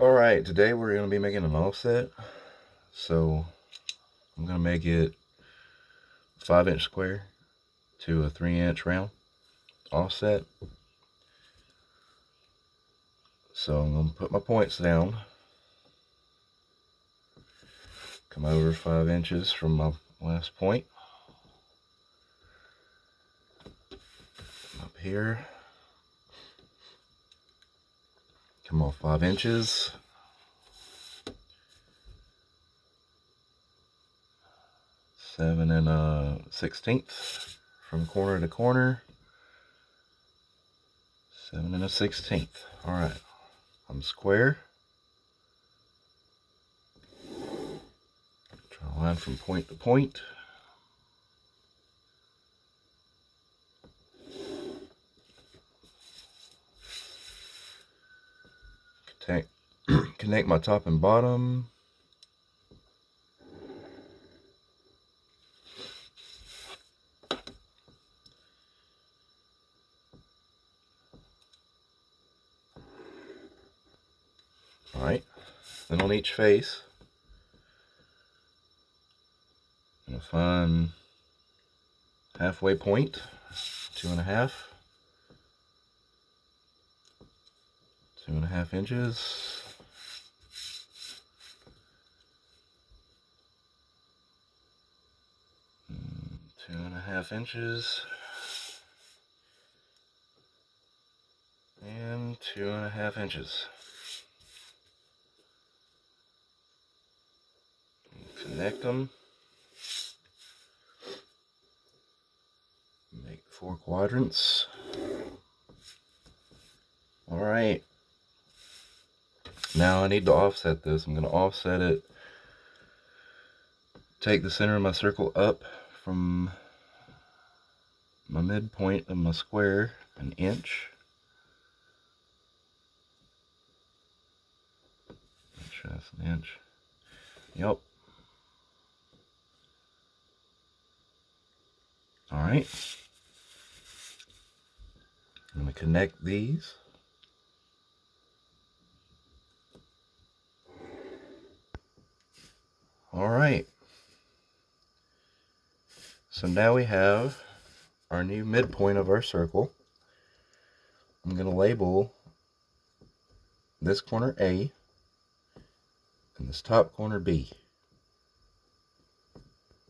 Alright, today we're going to be making an offset. So I'm going to make it 5-inch square to a 3-inch round offset. So I'm going to put my points down, come over 5 inches from my last point, up here, come off 5 inches, 7 1/16 from corner to corner, 7 1/16. Alright, I'm square. Draw a line from point to point. Connect my top and bottom. Alright, then on each face, I'm going to find halfway point, 2.5, 2.5 inches. And 2.5 inches. And 2.5 inches. Connect them. Make 4 quadrants. Alright. Now I need to offset this. I'm going to offset it. Take the center of my circle up from my midpoint of my square 1 inch. Make sure that's 1 inch. Yep. Alright. I'm going to connect these. Alright. So now we have our new midpoint of our circle. I'm going to label this corner A and this top corner B.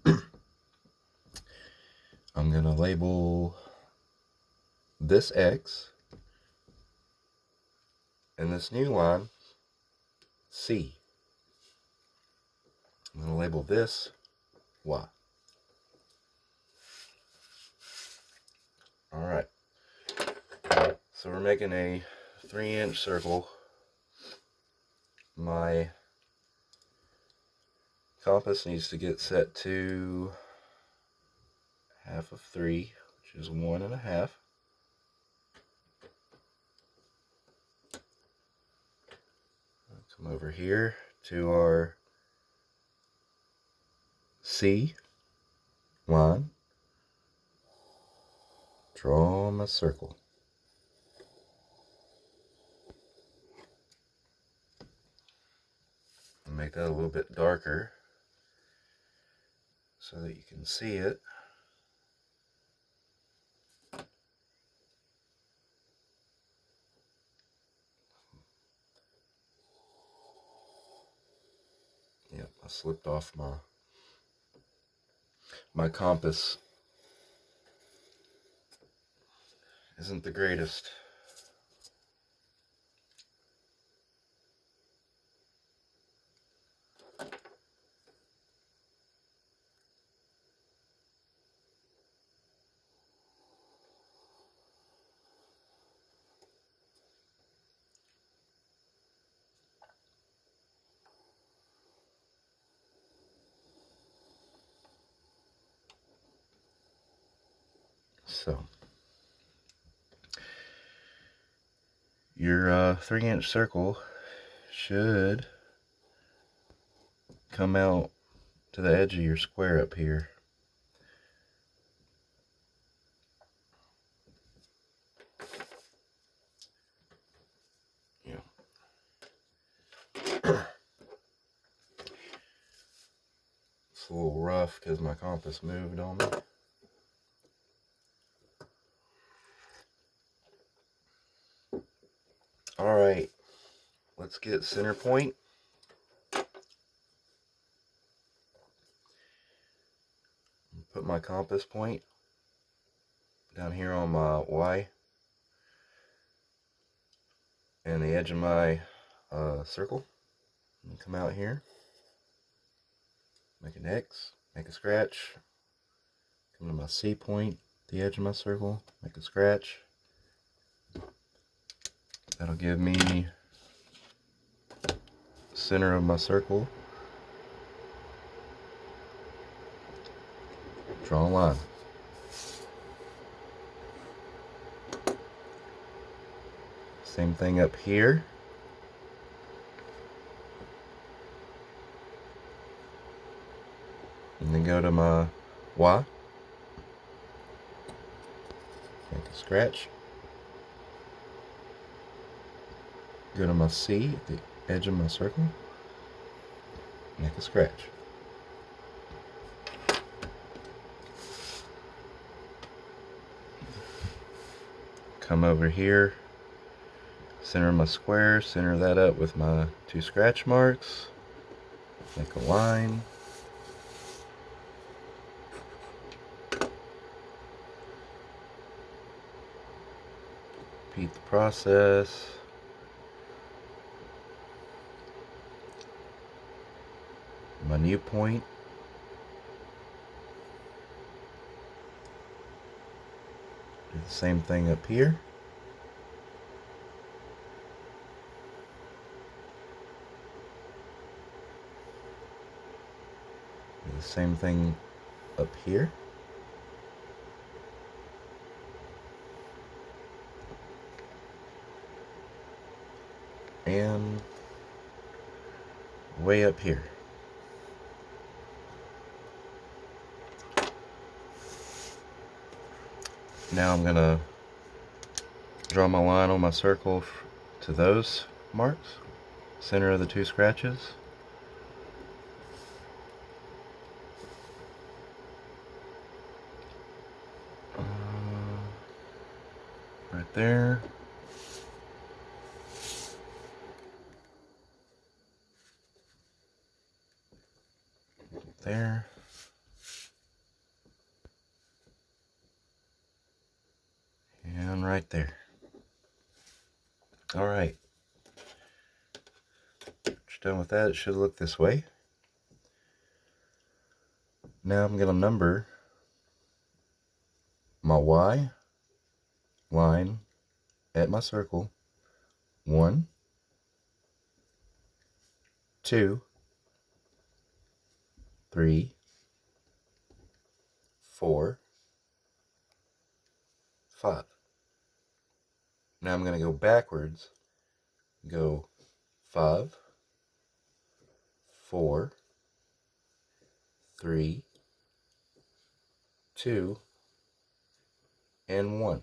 I'm going to label this X and this new line C. I'm going to label this Y. Alright, so we're making a 3-inch circle. My compass needs to get set to 1/2 of 3, which is 1.5. Come over here to our C line. Draw my circle. Make that a little bit darker so that you can see it. Yep, I slipped off my compass. Isn't the greatest. So, your 3-inch circle should come out to the edge of your square up here. Yeah. It's a little rough because my compass moved on me. Alright, let's get center point. Put my compass point down here on my Y and the edge of my circle. And come out here, make an X, make a scratch, come to my C point, the edge of my circle, make a scratch. That'll give me center of my circle. Draw a line. Same thing up here. And then go to my Y. Make a scratch. Go to my C at the edge of my circle. Make a scratch. Come over here, center my square, center that up with my 2 scratch marks, make a line, repeat the process, my new point, do the same thing up here. Do the same thing up here. And way up here. Now I'm gonna draw my line on my circle to those marks, center of the 2 scratches. Right there. There. And right there. Alright. Once you're done with that, it should look this way. Now I'm going to number my Y line at my circle. 1, 2, 3, 4, 5. Now I'm going to go backwards. Go 5, 4, 3, 2, and 1.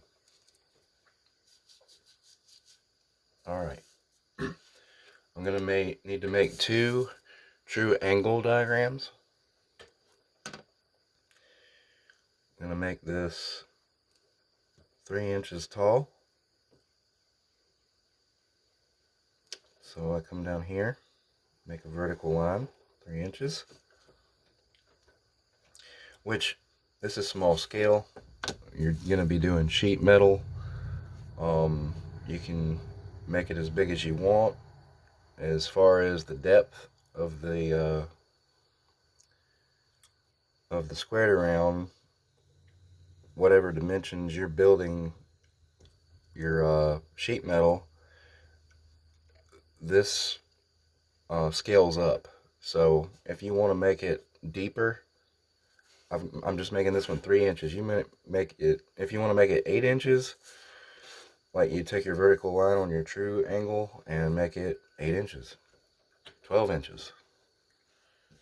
Alright. I'm going to need to make 2 true angle diagrams. I'm going to make this 3 inches tall. So I come down here, make a vertical line, 3 inches. Which, this is small scale. You're going to be doing sheet metal. You can make it as big as you want. As far as the depth of the squared around, whatever dimensions you're building your sheet metal, this scales up. So if you want to make it deeper, I'm just making this one 3 inches. You might make it, if you want to make it 8 inches, like you take your vertical line on your true angle and make it 8 inches, 12 inches,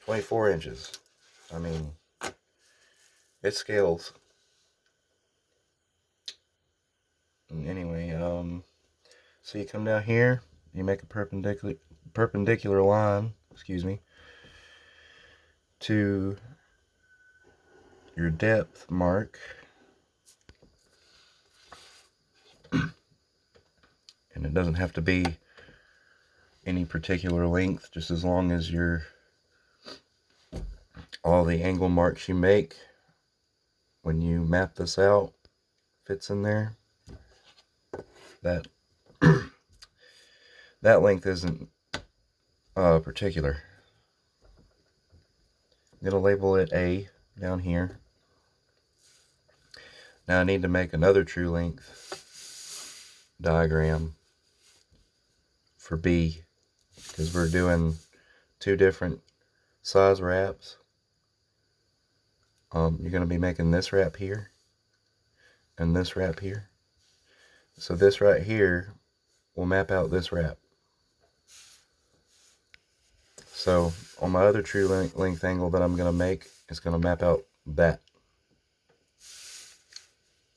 24 inches. I mean, it scales. And anyway, so you come down here, you make a perpendicular line, to your depth mark, and it doesn't have to be any particular length, just as long as all the angle marks you make when you map this out fits in there. That that length isn't particular. I'm going to label it A down here. Now I need to make another true length diagram for B, because we're doing two different size wraps. You're going to be making this wrap here and this wrap here. So this right here will map out this wrap. So on my other true length angle that I'm going to make, it's going to map out that.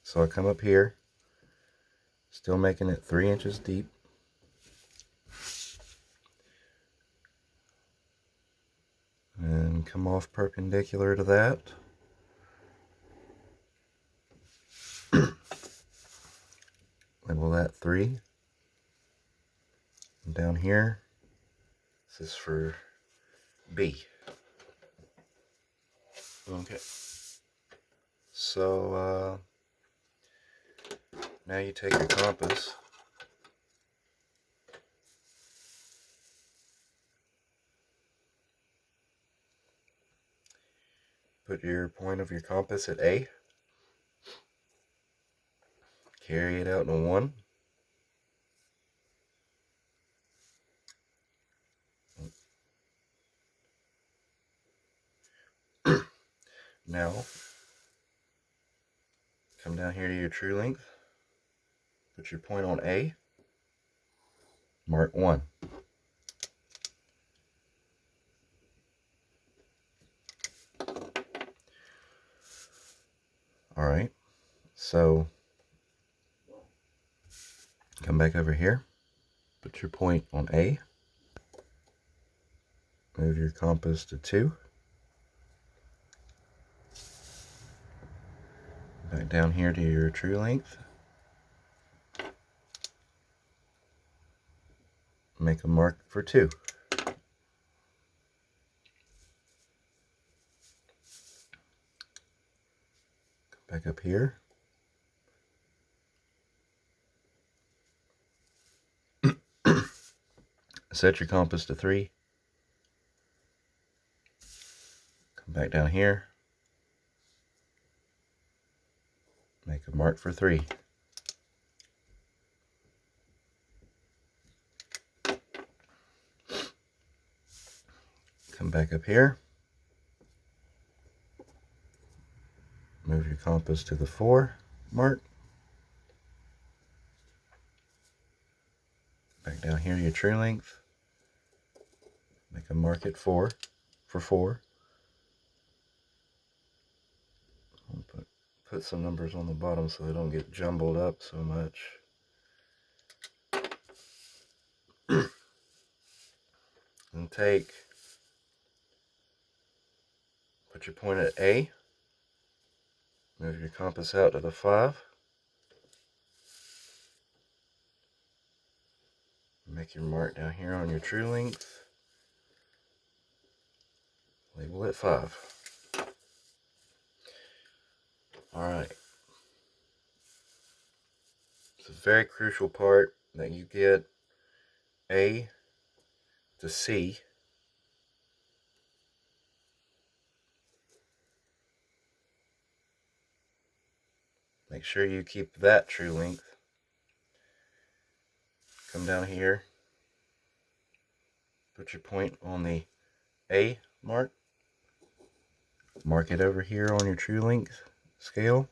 So I come up here, still making it 3 inches deep. And come off perpendicular to that. Label that 3. And down here, this is for B. Okay. So now you take your compass, put your point of your compass at A, carry it out to 1. Now, come down here to your true length, put your point on A, mark 1. Alright, so come back over here, put your point on A, move your compass to 2, back down here to your true length, make a mark for 2. Back up here, set your compass to 3, come back down here, make a mark for 3. Come back up here, move your compass to the 4 mark, back down here to your true length, make a mark at 4 for 4. I'll put some numbers on the bottom so they don't get jumbled up so much. And put your point at A, move your compass out to the 5, make your mark down here on your true length, label it 5. Alright, it's a very crucial part that you get A to C. Make sure you keep that true length. Come down here, put your point on the A mark, mark it over here on your true length scale,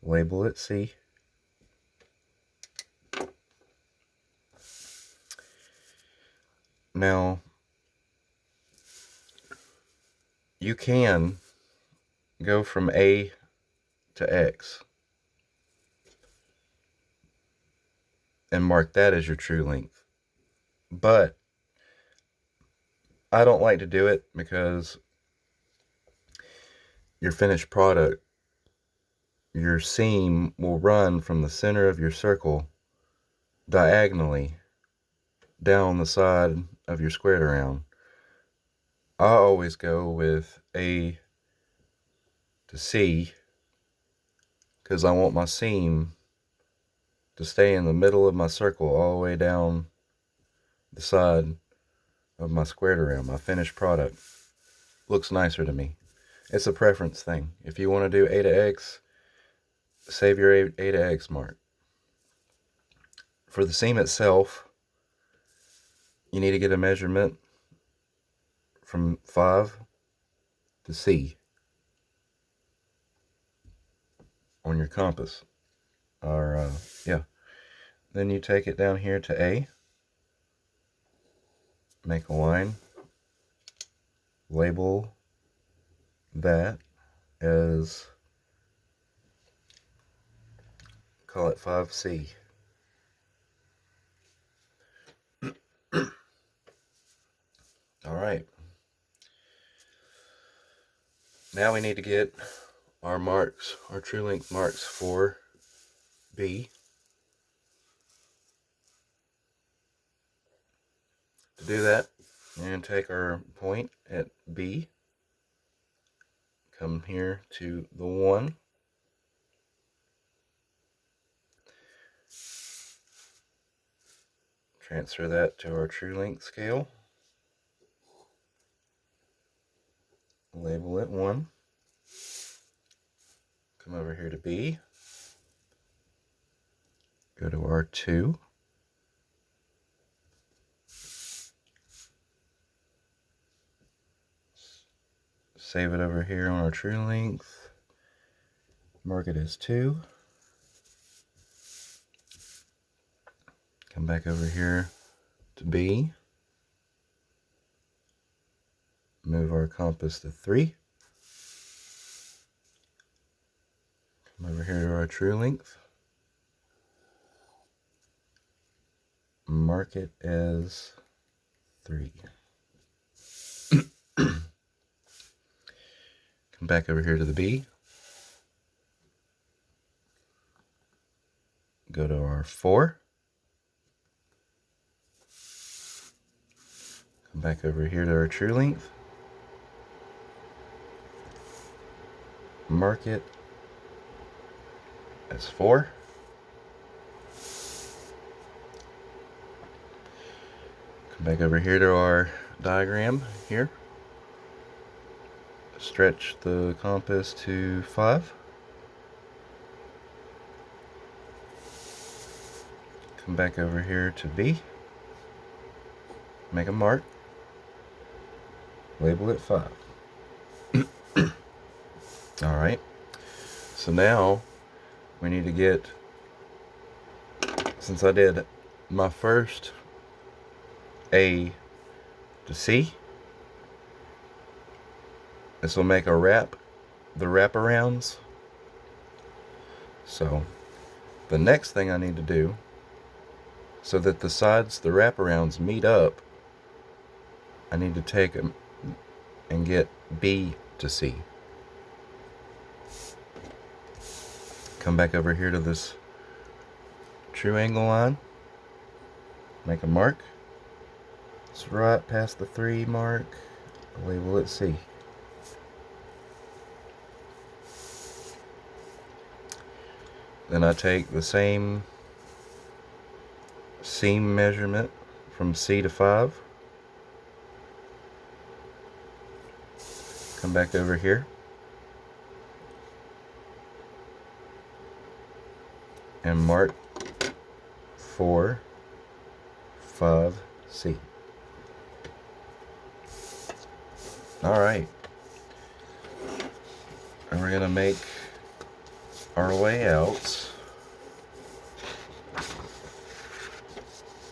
label it C. Now, you can go from A to X and mark that as your true length, but I don't like to do it because your finished product, your seam will run from the center of your circle diagonally down the side of your squared around. I always go with A to C because I want my seam to stay in the middle of my circle all the way down the side of my squared around. My finished product looks nicer to me. It's a preference thing. If you want to do A to X, save your A to X mark. For the seam itself, you need to get a measurement from 5 to C on your compass. Or, yeah. Then you take it down here to A, make a line, label that as, call it 5C. Alright. Now we need to get our marks, our true length marks for B. To do that, we're going to take our point at B, come here to the 1, transfer that to our true length scale, label it 1, come over here to B, go to our 2, save it over here on our true length, mark it as 2, come back over here to B, move our compass to 3, come over here to our true length, mark it as 3. Come back over here to the B, go to our 4, come back over here to our true length, mark it as 4, come back over here to our diagram here, stretch the compass to 5, come back over here to B, make a mark, label it 5. Alright, so now we need to get, since I did my first A to C, this will make a wrap, the wraparounds. So the next thing I need to do, so that the sides, the wraparounds meet up, I need to take them and get B to C. Come back over here to this true angle line, make a mark. It's right past the 3 mark, label it C. Then I take the same seam measurement from C to 5, come back over here, and mark for 5C. Alright, and we're going to make our layouts,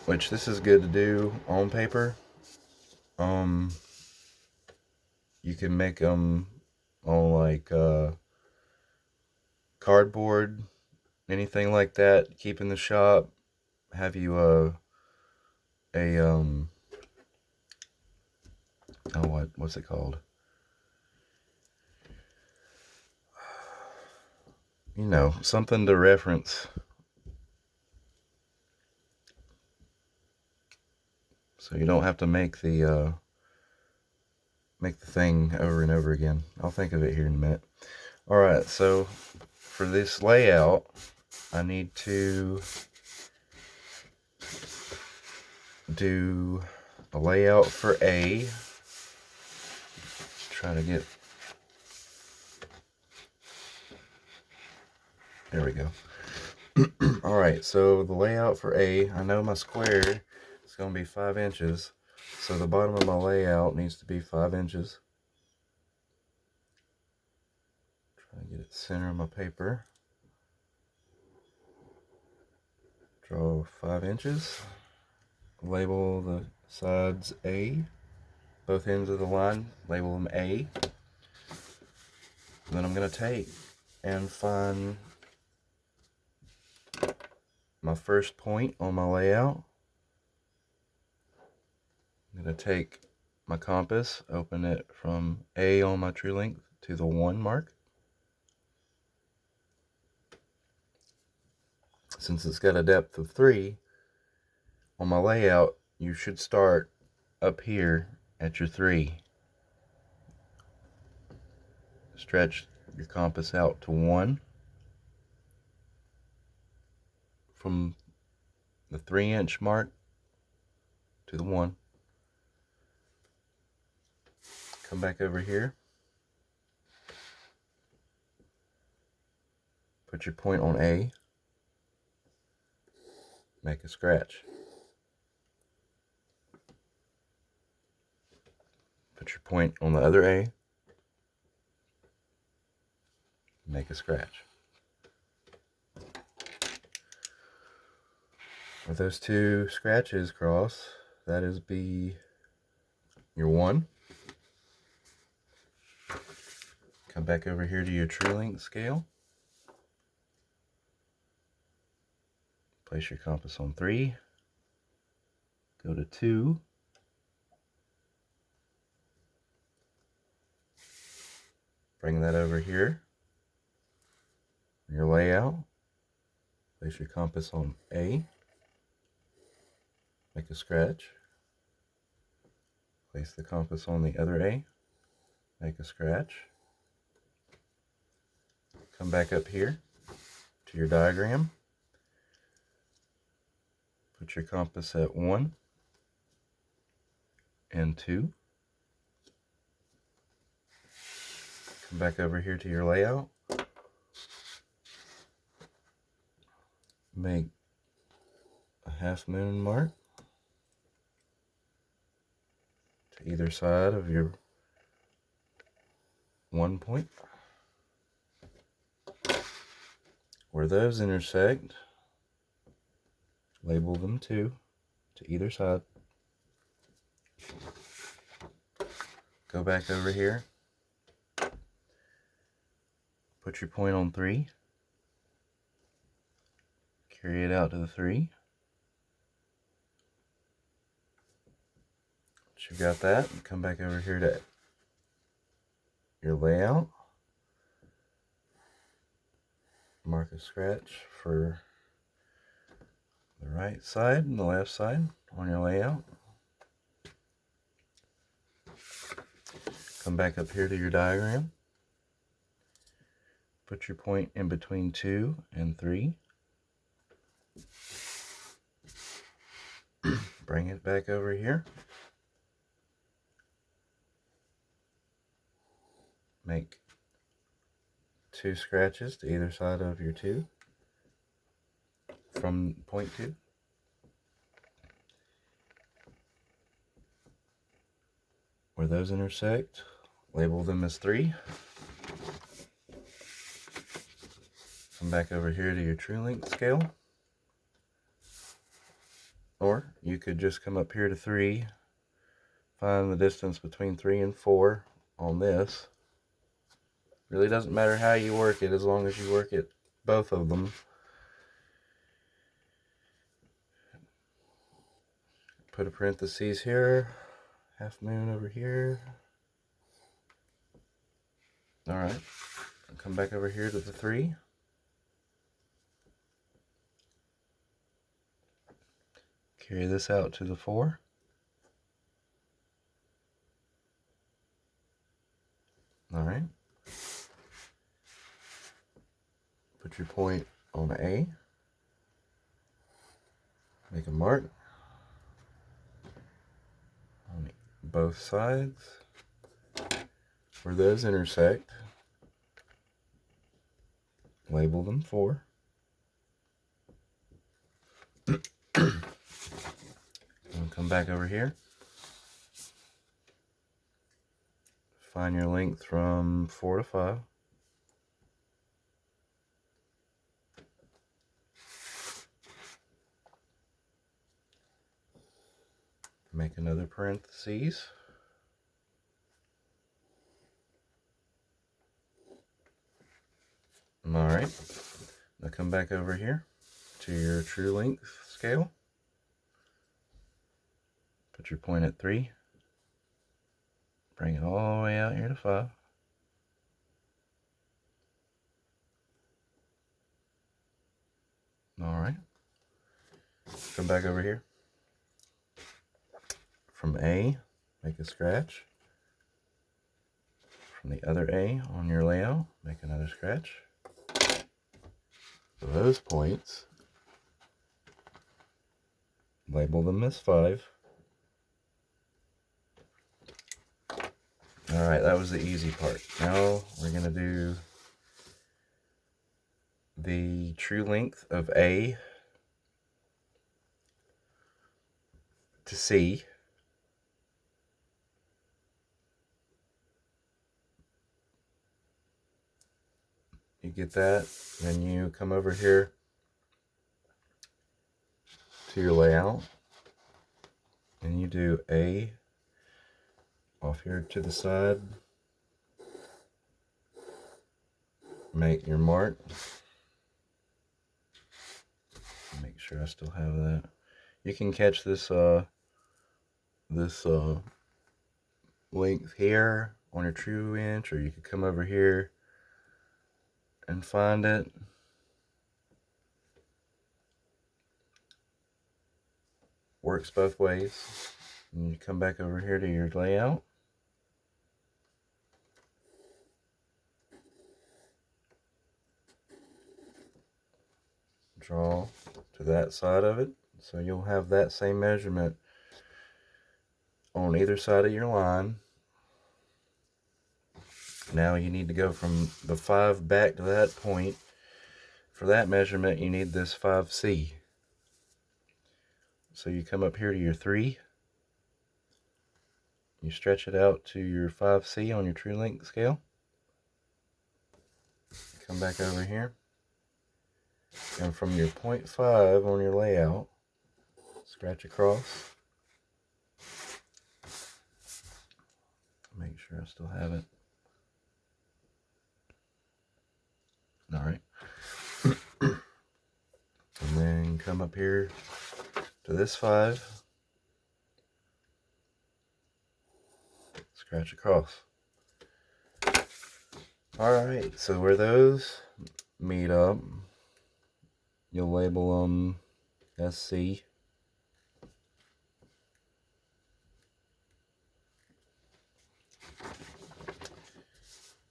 which this is good to do on paper. You can make them on like cardboard, anything like that. Keep in the shop. Have you what's it called? you know, something to reference. So you don't have to make the thing over and over again. I'll think of it here in a minute. Alright, so for this layout, I need to do a layout for A. Let's try to get... There we go. Alright, so the layout for A, I know my square is going to be 5 inches. So the bottom of my layout needs to be 5 inches. Try to get it center of my paper. Draw 5 inches. Label the sides A. Both ends of the line, label them A. Then I'm going to take and find my first point on my layout. I'm going to take my compass, open it from A on my true length to the 1 mark. Since it's got a depth of 3, on my layout, you should start up here at your 3. Stretch your compass out to 1. From the 3-inch mark to the 1. Come back over here. Put your point on A. Make a scratch. Put your point on the other A. Make a scratch. Where those 2 scratches cross, that is be your 1. Come back over here to your true length scale. Place your compass on 3. Go to 2. Bring that over here. Your layout. Place your compass on A. Make a scratch. Place the compass on the other A. Make a scratch. Come back up here to your diagram. Put your compass at 1 and 2. Come back over here to your layout. Make a half moon mark to either side of your 1 point. Where those intersect, label them 2 to either side. Go back over here. Put your point on 3. Carry it out to the 3. Once you've got that, come back over here to your layout. Mark a scratch for the right side and the left side on your layout. Come back up here to your diagram. Put your point in between 2 and 3. Bring it back over here. Make 2 scratches to either side of your 2 from point 2. Where those intersect, label them as 3. Come back over here to your true length scale. Or you could just come up here to 3, find the distance between 3 and 4 on this. Really doesn't matter how you work it, as long as you work it both of them. Put a parentheses here, half moon over here. Alright, come back over here to the 3. Carry this out to the 4. Alright. Put your point on A. Make a mark on both sides. Where those intersect, label them 4. And come back over here. Find your length from 4 to 5. Make another parentheses. Alright, now come back over here to your true length scale. Put your point at 3. Bring it all the way out here to 5. Alright, come back over here. From A, make a scratch. From the other A on your layout, make another scratch. For those points, label them as 5. Alright, that was the easy part. Now we're going to do the true length of A to C. You get that, then you come over here to your layout and you do A off here to the side. Make your mark. Make sure I still have that. You can catch this length here on your true inch, or you could come over here and find it. Works both ways. And you come back over here to your layout. Draw to that side of it, so you'll have that same measurement on either side of your line. Now you need to go from the 5 back to that point. For that measurement, you need this 5C. So you come up here to your 3. You stretch it out to your 5C on your true length scale. Come back over here. And from your 0.5 on your layout, scratch across. Make sure I still have it. Alright. And then come up here to this 5. Scratch across. Alright, so where those meet up, you'll label them SC.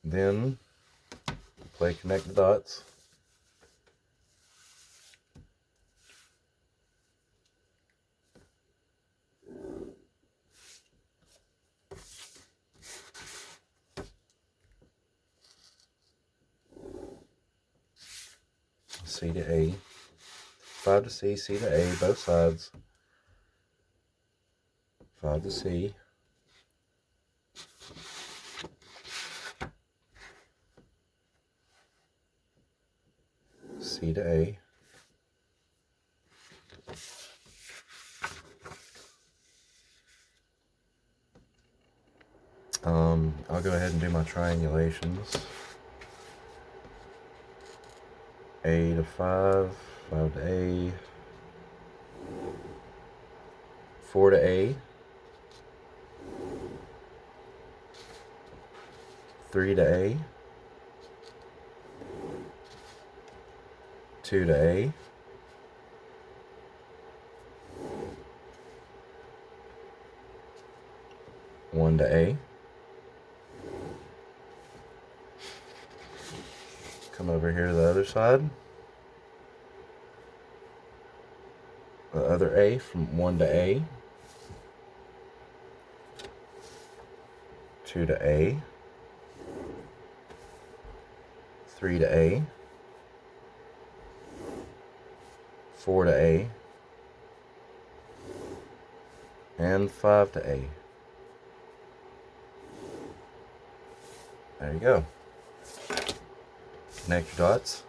Then play connect the dots. C to A. 5 to C, C to A, both sides. 5 to C. C to A. I'll go ahead and do my triangulations. A to 5, 5 to A, 4 to A, 3 to A, 2 to A, 1 to A. Come over here to the other side. The other A from 1 to A. 2 to A. 3 to A. 4 to A. And 5 to A. There you go. Connect your dots.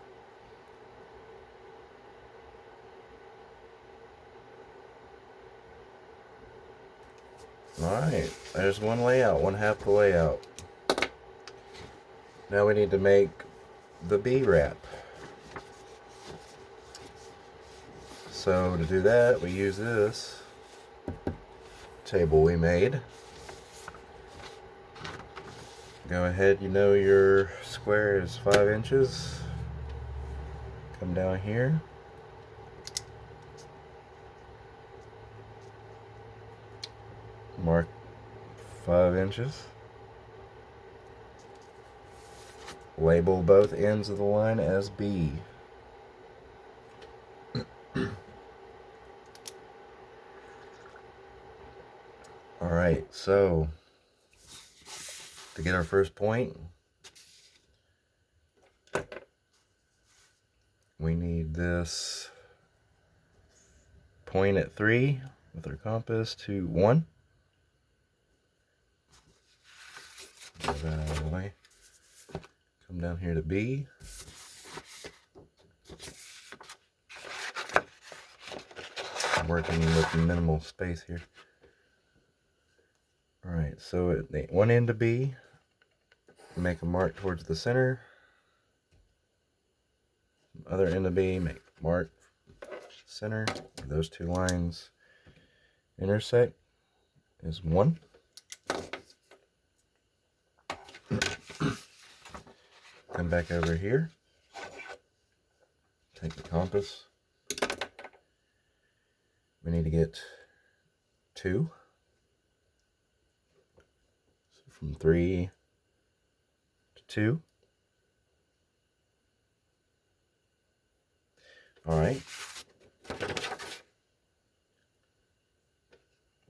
Alright, there's one layout, one half the layout. Now we need to make the B wrap. So to do that, we use this table we made. Go ahead, you know your square is 5 inches. Come down here. Mark 5 inches. Label both ends of the line as B. Alright, so to get our first point, we need this point at 3 with our compass to 1. Get that out of the way. Come down here to B. I'm working with minimal space here. Alright, so at the one end of B, make a mark towards the center. Other end of B, make a mark center. Those two lines intersect is 1. Come back over here. Take the compass. We need to get 2. So from 3 to 2. Alright.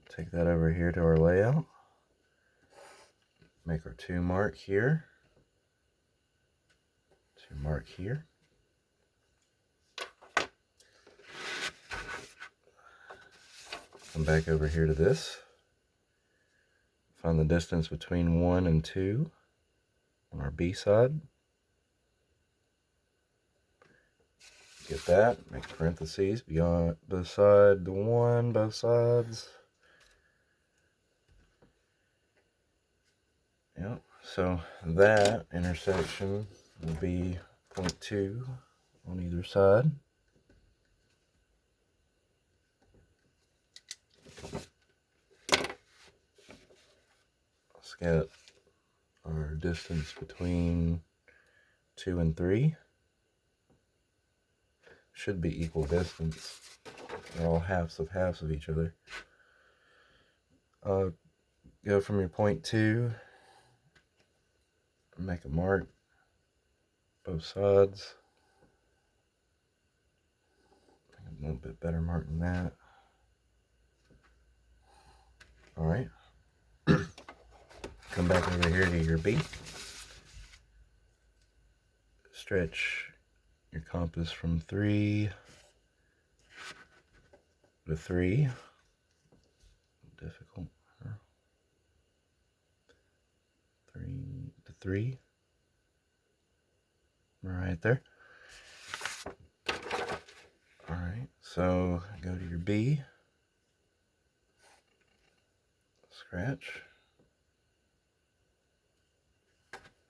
Take that over here to our layout. Make our 2 mark here. 2 mark here. Come back over here to this. Find the distance between 1 and 2 on our B side. Get that, make parentheses beyond beside the 1, both sides. Yep, so that intersection will be 0.2 on either side. Let's get our distance between 2 and 3. Should be equal distance. They're all halves of each other. Go from your point 2, make a mark, both sides. A little bit better mark than that. Alright. Come back over here to your B. Stretch your compass from 3 to 3. Difficult. 3 to 3. Right there. Alright, so go to your B. Scratch.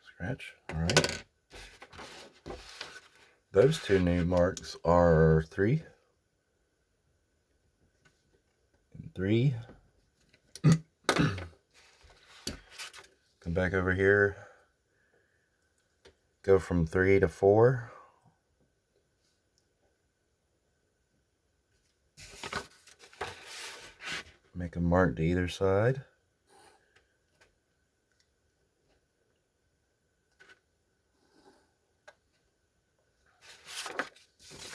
Scratch. Alright. Those 2 new marks are 3 and 3. Come back over here. Go from 3 to 4. Make a mark to either side.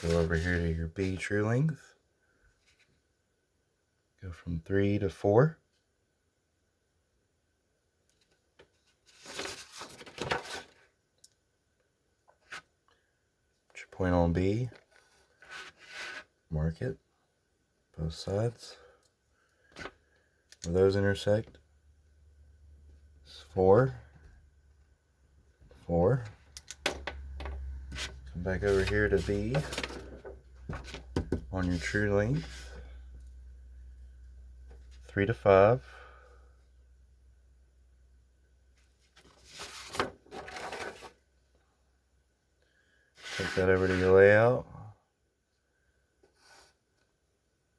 Go over here to your B true length. Go from 3 to 4. Put your point on B. Mark it. Both sides. Where those intersect. It's 4. 4. Come back over here to B on your true length. 3 to 5. Take that over to your layout.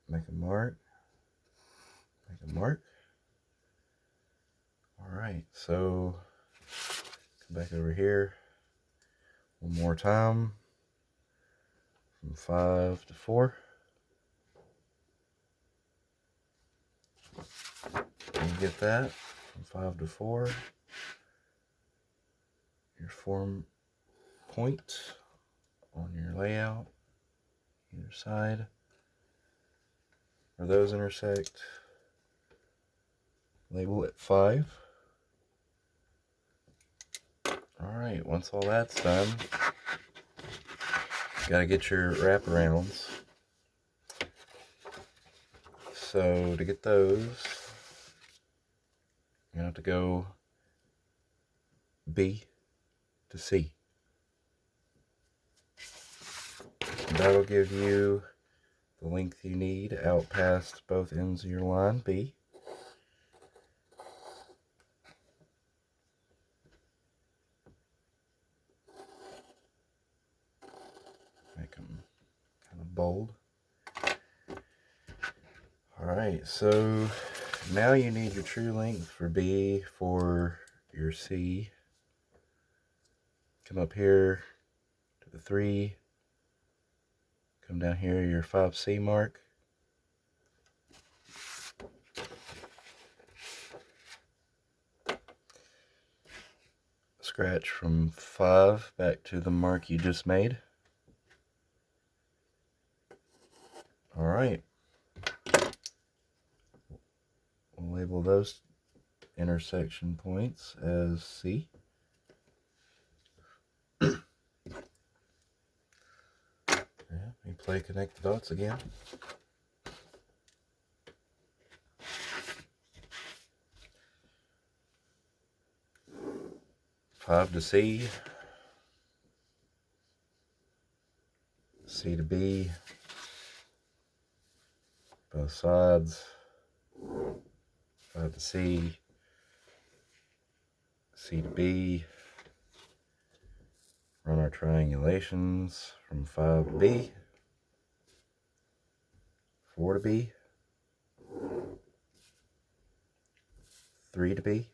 Make a mark. Make a mark. Alright, so come back over here one more time. From 5 to 4. And you get that from 5 to 4. Your form point on your layout, either side. Where those intersect, label it 5. Alright, once all that's done, you gotta get your wraparounds. So to get those, you're gonna have to go B to C. That'll give you the length you need out past both ends of your line B. Make them kind of bold. Alright, so now you need your true length for B for your C. Come up here to the 3. Come down here, your 5C mark. Scratch from 5 back to the mark you just made. Alright. We'll label those intersection points as C. We play connect the dots again. Five to C, C to B, both sides, 5 to C, C to B, run our triangulations from 5 to B, 4 to B, 3 to B,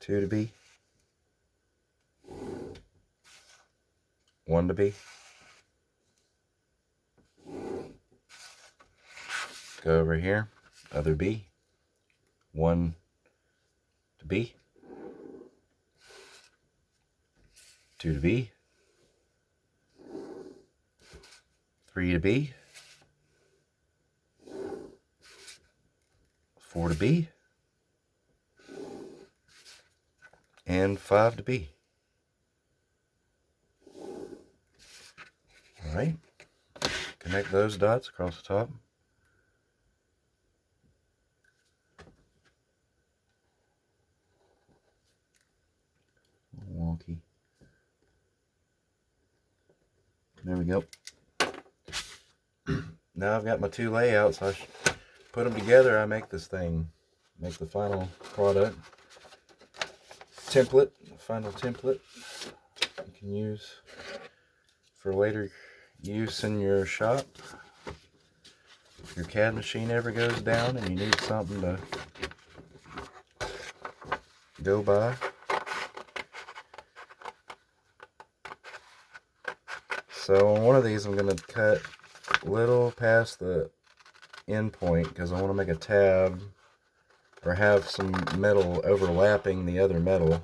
2 to B, 1 to B, go over here, other B, 1 to B, 2 to B, 3 to B, 4 to B, and 5 to B. Alright, connect those dots across the top. Wonky. There we go. Now I've got my two layouts. I put them together. I make this thing, make the final product template, final template you can use for later use in your shop. If your CAD machine ever goes down and you need something to go by. So on one of these I'm going to cut a little past the end point because I want to make a tab or have some metal overlapping the other metal.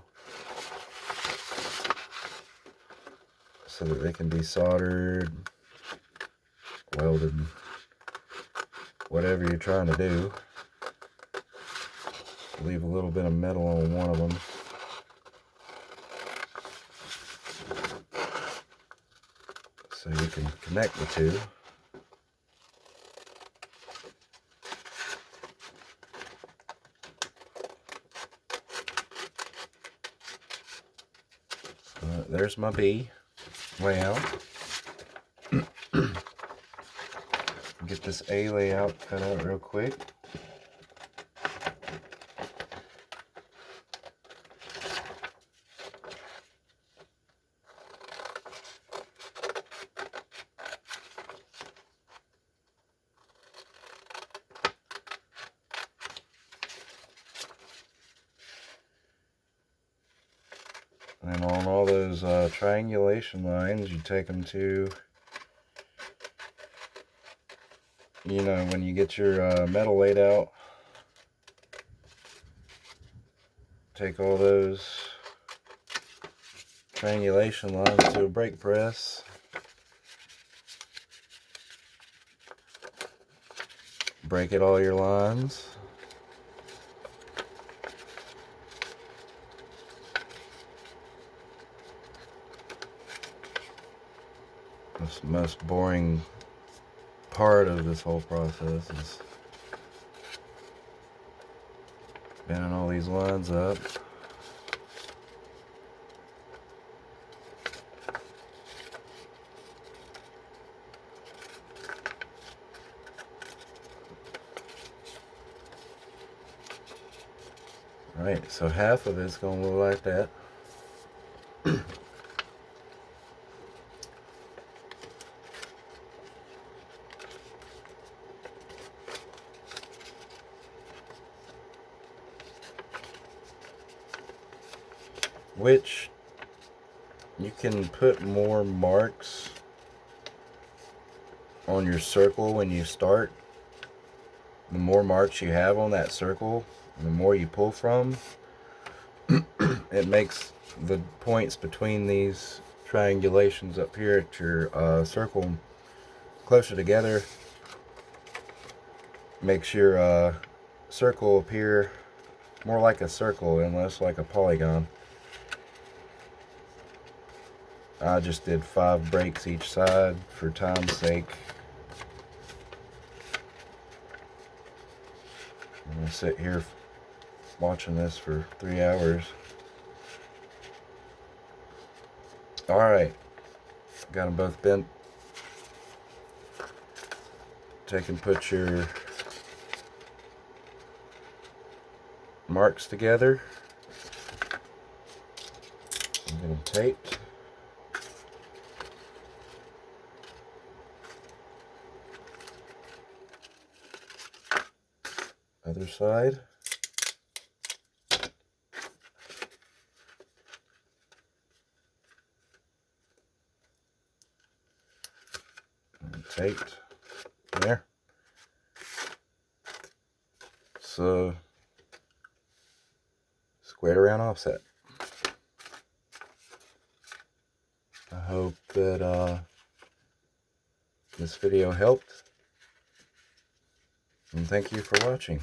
so that they can be soldered, welded, whatever you're trying to do. Leave a little bit of metal on one of them. So you can connect the two. There's my B layout. Get this A layout cut out real quick. And on all those triangulation lines, you take them to, you know, when you get your metal laid out, take all those triangulation lines to a brake press. Break it all your lines. That's the most boring part of this whole process is bending all these lines up. Alright, so half of it's going to look like that. Which you can put more marks on your circle when you start. The more marks you have on that circle, the more you pull from, it makes the points between these triangulations up here at your circle closer together. Makes your circle appear more like a circle and less like a polygon. I just did 5 breaks each side for time's sake. I'm going to sit here watching this for 3 hours. Alright, got them both bent. Take and put your marks together. I'm going to tape. Other side. And taped there. So squared around offset. I hope that this video helped, and thank you for watching.